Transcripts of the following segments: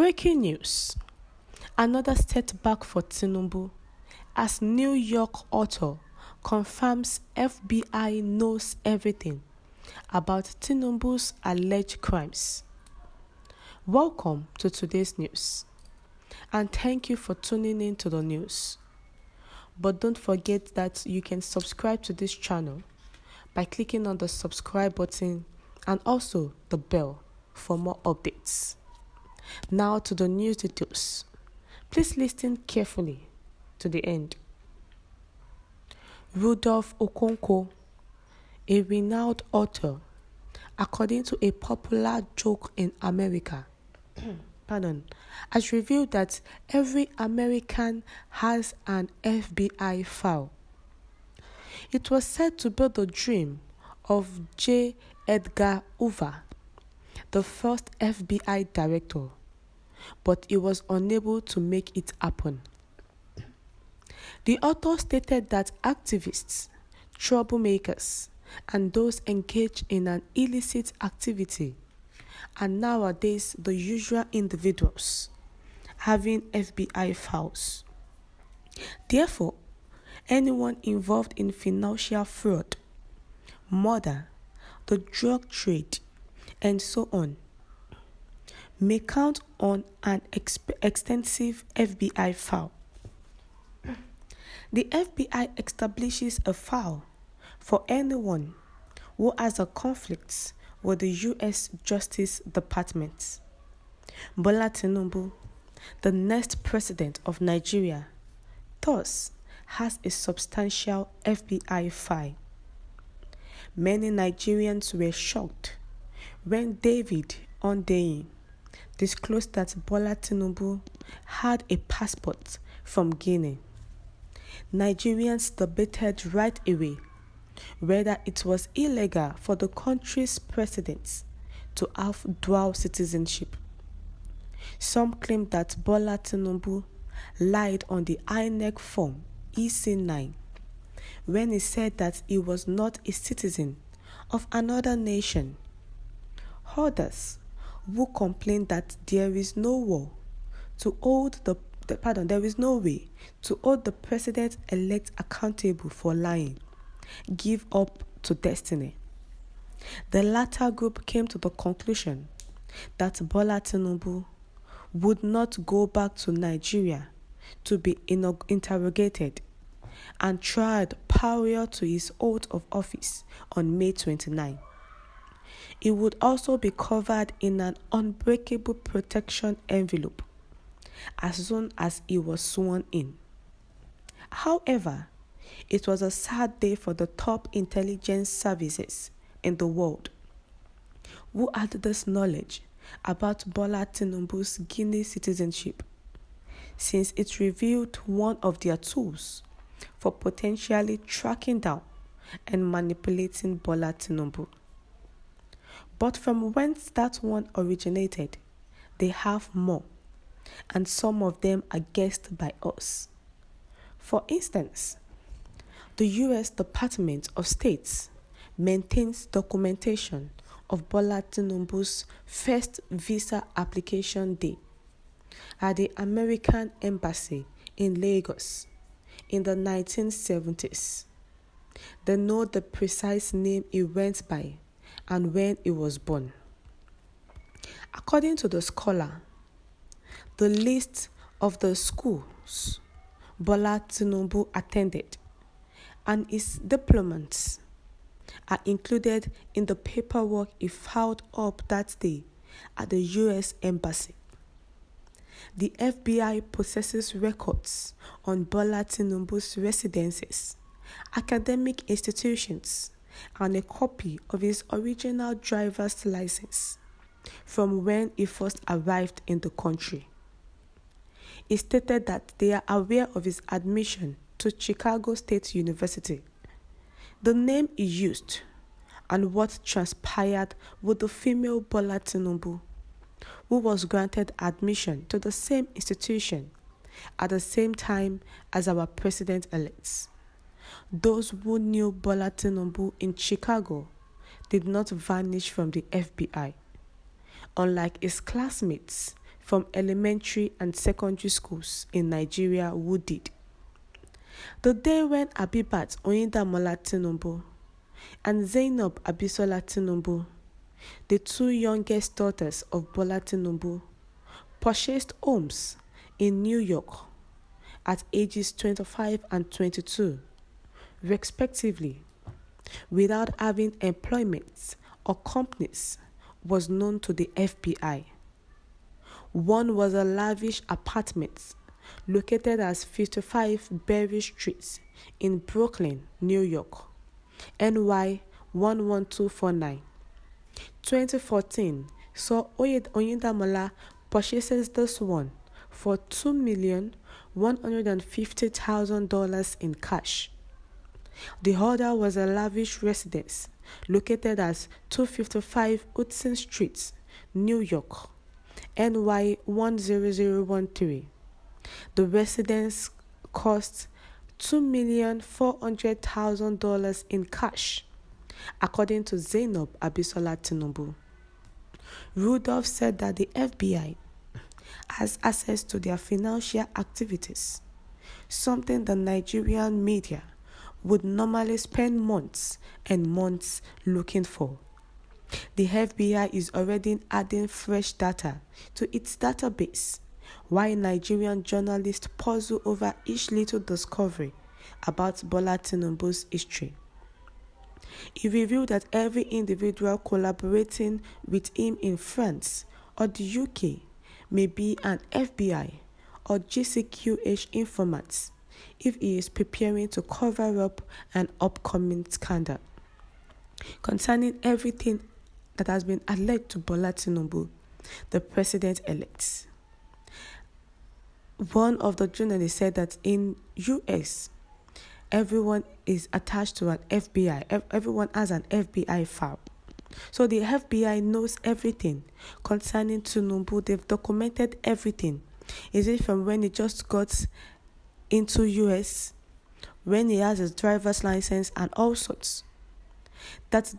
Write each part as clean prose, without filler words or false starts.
Breaking news. Another setback for Tinubu as New York author confirms FBI knows everything about Tinubu's alleged crimes. Welcome to today's news, and thank you for tuning in to the news. But don't forget that you can subscribe to this channel by clicking on the subscribe button and also the bell for more updates. Now to the news details. Please listen carefully to the end. Rudolph Okonkwo, a renowned author, according to a popular joke in America, has revealed that every American has an FBI file. It was said to be the dream of J. Edgar Hoover, the first FBI director, but he was unable to make it happen. The author stated that activists, troublemakers, and those engaged in an illicit activity are nowadays the usual individuals having FBI files. Therefore, anyone involved in financial fraud, murder, the drug trade, and so on may count on an extensive FBI file. The FBI establishes a file for anyone who has a conflict with the U.S. Justice Department. Bola Tinubu, the next president of Nigeria, thus has a substantial FBI file. Many Nigerians were shocked when David Hundeyin disclosed that Bola Tinubu had a passport from Guinea. Nigerians debated right away whether it was illegal for the country's president to have dual citizenship. Some claimed that Bola Tinubu lied on the INEC form EC9 when he said that he was not a citizen of another nation. Others who complained that there is no way to hold the president-elect accountable for lying, give up to destiny. The latter group came to the conclusion that Bola Tinubu would not go back to Nigeria to be interrogated and tried prior to his oath of office on May 29. He would also be covered in an unbreakable protection envelope as soon as he was sworn in. However, it was a sad day for the top intelligence services in the world, who had this knowledge about Bola Tinubu's Guinea citizenship, since it revealed one of their tools for potentially tracking down and manipulating Bola Tinubu. But from whence that one originated, they have more, and some of them are guessed by us. For instance, the U.S. Department of State maintains documentation of Bola Tinubu's first visa application day at the American Embassy in Lagos in the 1970s. They know the precise name he went by and when he was born. According to the scholar, the list of the schools Bola Tinubu attended and his diplomas are included in the paperwork he filed up that day at the U.S. Embassy. The FBI possesses records on Bola Tinubu's residences, academic institutions, and a copy of his original driver's license from when he first arrived in the country. He stated that they are aware of his admission to Chicago State University, the name he used, and what transpired with the female Bola Tinubu, who was granted admission to the same institution at the same time as our president-elect. Those who knew Bola Tinubu in Chicago did not vanish from the FBI, unlike his classmates from elementary and secondary schools in Nigeria who did. The day when Abibat Oyindamola Tinubu and Zainab Abisola Tinubu, the two youngest daughters of Bola Tinubu, purchased homes in New York at ages 25 and 22, respectively, without having employment or companies, was known to the FBI. One was a lavish apartment located at 55 Berry Street in Brooklyn, New York, NY 11249. 2014 saw Oyindamola purchases this one for $2,150,000 in cash. The other was a lavish residence located at 255 Hudson Street, New York, NY 10013. The residence cost $2,400,000 in cash, according to Zainab Abisola Tinubu. Rudolph said that the FBI has access to their financial activities, something the Nigerian media would normally spend months and months looking for. The FBI is already adding fresh data to its database, while Nigerian journalists puzzle over each little discovery about Bola Tinubu's history. He revealed that every individual collaborating with him in France or the UK may be an FBI or GCQH informant if he is preparing to cover up an upcoming scandal concerning everything that has been alleged to Bola Tinubu, the president-elect. One of the journalists said that in US, everyone is attached to an FBI. Everyone has an FBI file. So the FBI knows everything concerning Tinubu. They've documented everything. Is it from when he just got into US, when he has his driver's license and all sorts? That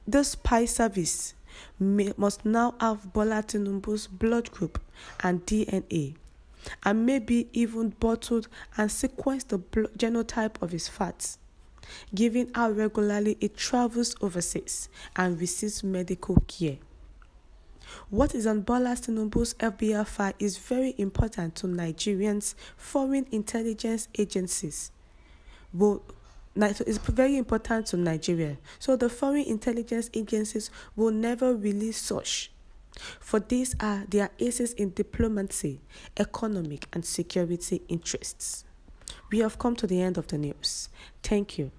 this spy service must now have Bola Tinubu's blood group and DNA, and maybe even bottled and sequenced the genotype of his fats, given how regularly it travels overseas and receives medical care. What is on Bola Tinubu's FBI file is very important to Nigerians' foreign intelligence agencies. It's very important to Nigeria. So the foreign intelligence agencies will never release such, for these are their aces in diplomacy, economic and security interests. We have come to the end of the news. Thank you.